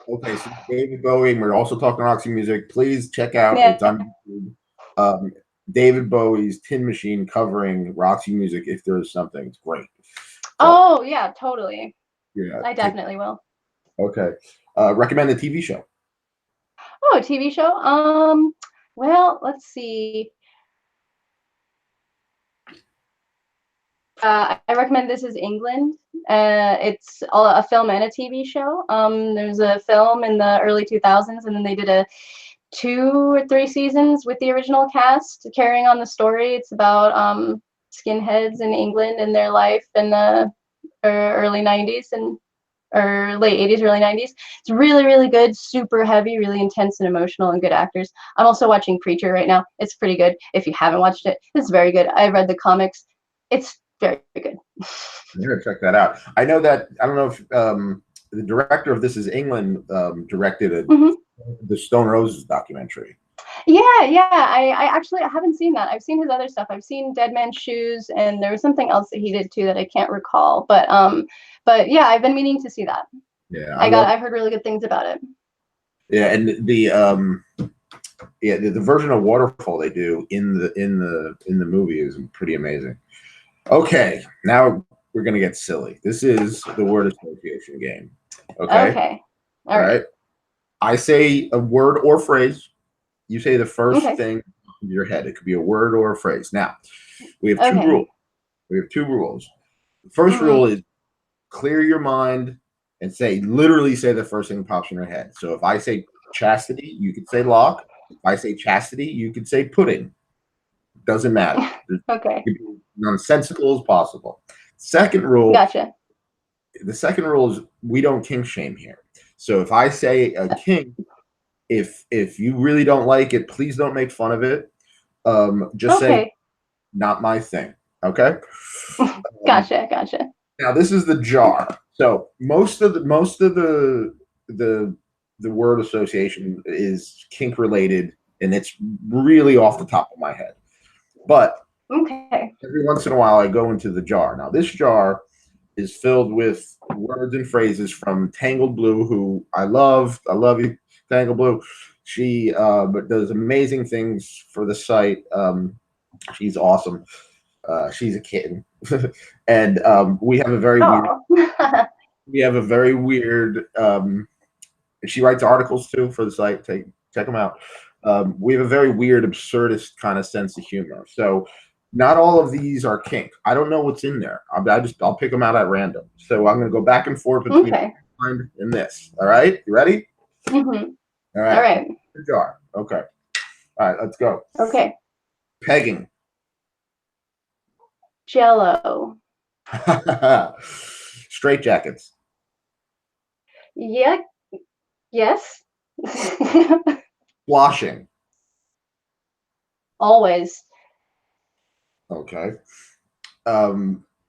okay, so David Bowie, and we're also talking Roxy music. Please check out Yeah. it's on YouTube. Um, David Bowie's Tin Machine covering Roxy music. If there's something, it's great. So Oh, yeah, totally. yeah, I definitely will. okay. Recommend a TV show. Oh, a TV show? Well, let's see. I recommend This Is England. It's a film and a TV show. There's a film in the early 2000s, and then they did a 2 or 3 seasons with the original cast carrying on the story. It's about skinheads in England and their life in the early 90s and or late 80s, early 90s. It's really, really good, super heavy, really intense and emotional, and good actors. I'm also watching Preacher right now. It's pretty good. If you haven't watched it, it's very good. I read the comics. It's very good. I'm gonna check that out. I know that I don't know if the director of This Is England directed Mm-hmm. the Stone Roses documentary. Yeah, yeah. I actually I haven't seen that. I've seen his other stuff. I've seen Dead Man's Shoes, and there was something else that he did too that I can't recall. But yeah, I've been meaning to see that. Yeah, I love. I've heard really good things about it. Yeah, and the version of Waterfall they do in the movie is pretty amazing. Okay, now we're gonna get silly. This is the word association game. Okay, Okay. all All right. right. I say a word or phrase. You say the first Okay. thing in your head. It could be a word or a phrase. Now we have two Okay. rules. We have two rules. The first Mm-hmm. rule is clear your mind and literally say the first thing that pops in your head. So if I say chastity, you could say lock. If I say chastity, you could say pudding. Doesn't matter. Okay. Be nonsensical as possible. Second rule, Gotcha. the second rule is we don't kink shame here. So if I say a kink, If you really don't like it, please don't make fun of it. Just say Okay. not my thing. Okay. Um, Gotcha, gotcha. Now this is the jar. So the the word association is kink related, and it's really off the top of my head. But Okay. every once in a while, I go into the jar. Now this jar is filled with words and phrases from Tangled Blue, who I love. I love you, Tangled Blue. She but does amazing things for the site. She's awesome. She's a kitten, and Oh. we have a very weird. She writes articles too for the site. Check them out. We have a very weird, absurdist kind of sense of humor. So not all of these are kink. I don't know what's in there. I'll pick them out at random. So I'm going to go back and forth between Okay. mine and this. All right, you ready? Mm-hmm. All All right, right. the jar. Okay. All right, let's go. Okay. Pegging. Jello. Straight jackets. Yeah. Yes. Floshing. Always. Okay.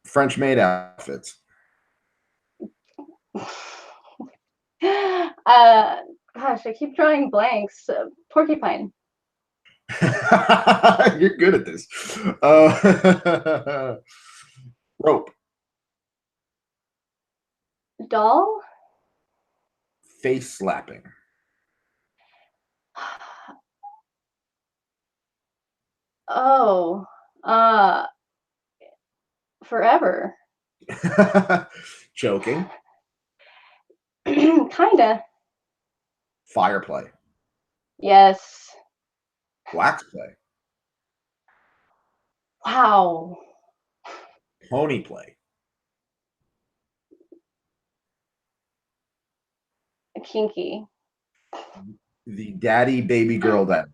French maid outfits. Gosh, I keep drawing blanks. Porcupine. You're good at this. Rope. Doll. Face slapping. Oh. Uh. Forever. Choking. Kinda. Fire play. Yes. Wax play. Wow. Pony play. Kinky. The daddy baby girl dad.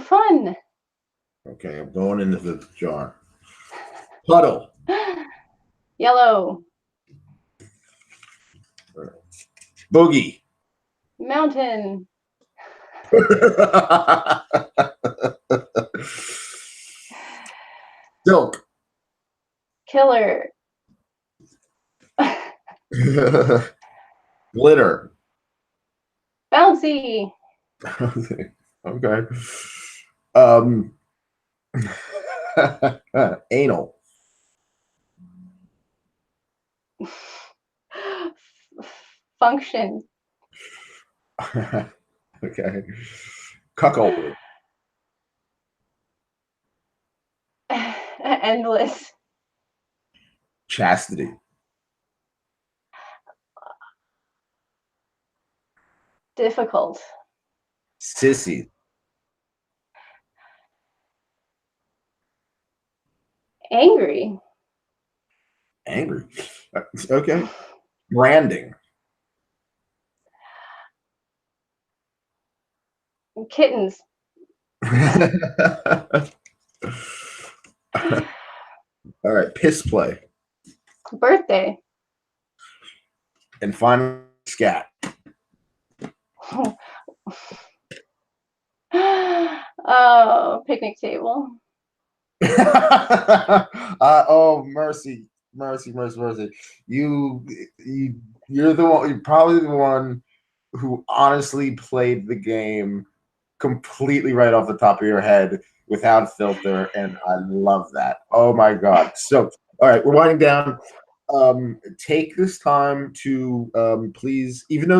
Fun. Okay, I'm going into the jar. Puddle. Yellow. Boogie. Mountain. Silk. Killer. Glitter. Bouncy. Okay. Um, anal. Function. Okay. Cuckold. Endless. Chastity. Difficult. Sissy. Angry. Angry. Okay. Branding. Kittens. All right. Piss play. Birthday. And finally, scat. Oh, picnic table. Oh, mercy, mercy, mercy, mercy. You, you, you're the one. You're probably the one who honestly played the game completely right off the top of your head without filter, and I love that. Oh my god! So, all right, we're winding down. Take this time to please, even though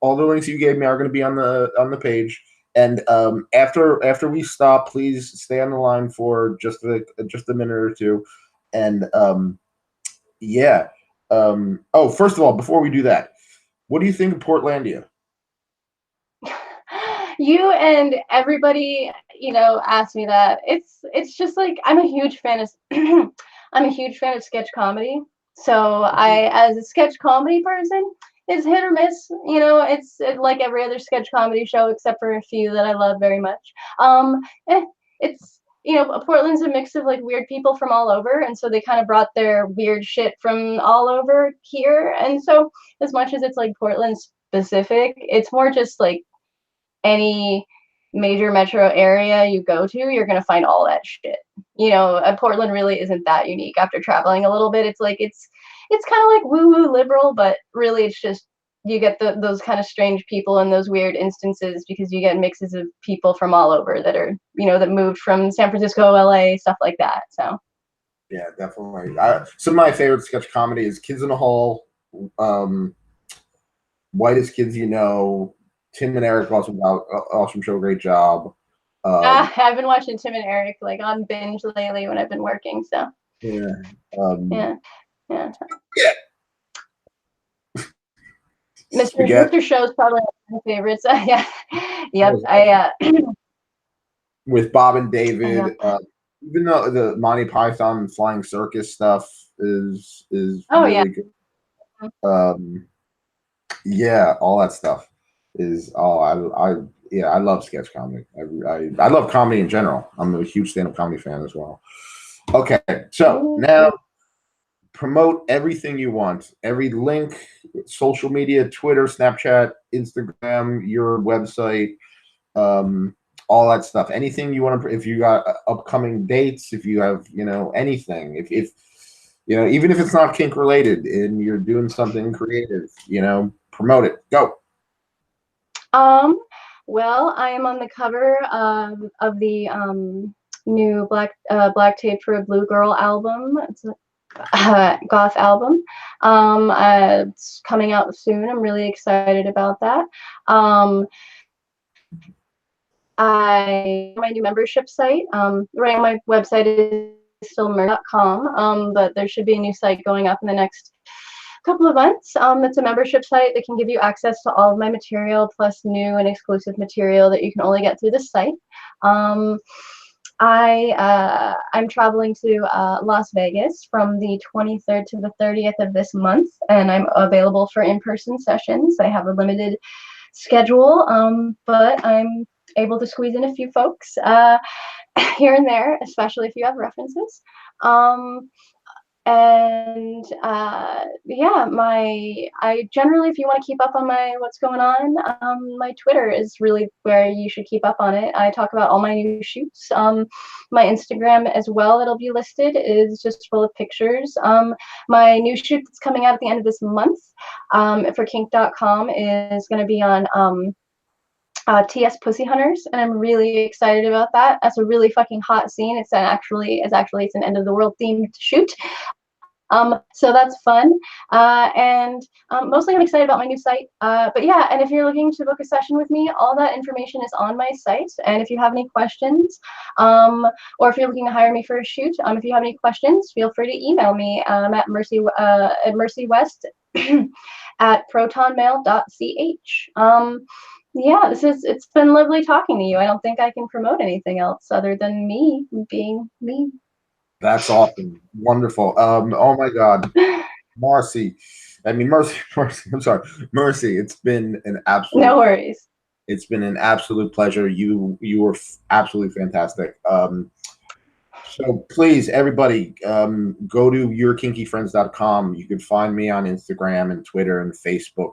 all the links you gave me are going to be on the page. And after we stop, please stay on the line for just a minute or two. And yeah. Oh, first of all, before we do that, what do you think of Portlandia? You and everybody, ask me that. It's just like I'm a huge fan of I'm a huge fan of sketch comedy. So as a sketch comedy person, it's hit or miss. Like every other sketch comedy show, except for a few that I love very much. Eh, it's Portland's a mix of like weird people from all over, and so they kind of brought their weird shit from all over here. And so as much as it's like Portland's specific. It's more just like any major metro area you go to, you're gonna find all that shit. You know, Portland really isn't that unique. After traveling a little bit, it's like it's kind of like woo woo liberal, but really it's just you get those kind of strange people and those weird instances because you get mixes of people from all over that are, you know, that moved from San Francisco, LA, stuff like that. So yeah, definitely. Some of my favorite sketch comedy is Kids in the Hall, Whitest Kids You Know, Tim and Eric, awesome show, great job. I've been watching Tim and Eric like on binge lately when I've been working. So Yeah. yeah, yeah. Yeah. Mr. Show's probably one of my favorites. Yeah, yep. With Bob and David, Yeah. even though the Monty Python and Flying Circus stuff is Oh yeah. really good. Yeah, all that stuff is I love sketch comedy. I love comedy in general. I'm a huge stand-up comedy fan as well. Okay, so now promote everything you want. Every link, social media, Twitter, Snapchat, Instagram, your website, all that stuff. Anything you want to, if you got upcoming dates, if you have, you know, anything, if you know, even if it's not kink related and you're doing something creative, you know, promote it. Go. Well, I am on the cover of the new Black Tape for a Blue Girl album. It's a goth album. It's coming out soon. I'm really excited about that. My new membership site. Right now my website is still mer.com, but there should be a new site going up in the next couple of months. It's a membership site that can give you access to all of my material plus new and exclusive material that you can only get through this site. I'm traveling to Las Vegas from the 23rd to the 30th of this month, and I'm available for in-person sessions. I have a limited schedule, but I'm able to squeeze in a few folks here and there, especially if you have references. And yeah, I generally, if you want to keep up on what's going on, my Twitter is really where you should keep up on it. I talk about all my new shoots. My Instagram as well, that'll be listed, is just full of pictures. My new shoot that's coming out at the end of this month for kink.com is going to be on TS Pussy Hunters, and I'm really excited about that. That's a really fucking hot scene. It's an end of the world themed shoot. So that's fun. And mostly I'm excited about my new site. But yeah, and if you're looking to book a session with me, all that information is on my site. And if you have any questions, or if you're looking to hire me for a shoot, if you have any questions, feel free to email me at mercywest at protonmail.ch. Yeah, it's been lovely talking to you. I don't think I can promote anything else other than me being me. That's awesome. Wonderful. Oh my God. Marcy. I mean, Mercy. I'm sorry. Mercy. It's been an absolute. No worries. It's been an absolute pleasure. You were absolutely fantastic. So please, everybody, go to yourkinkyfriends.com. You can find me on Instagram and Twitter and Facebook,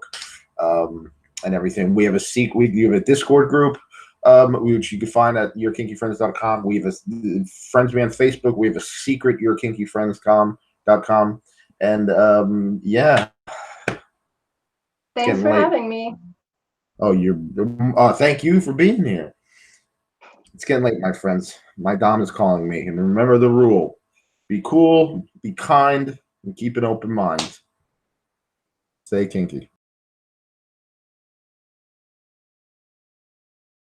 and everything. We have a Discord group, which you can find at yourkinkyfriends.com. We have a friends me on Facebook. We have a secret yourkinkyfriends.com. And yeah. Thanks for having me. Oh, thank you for being here. It's getting late, my friends. My Dom is calling me. And remember the rule. Be cool, be kind, and keep an open mind. Stay kinky.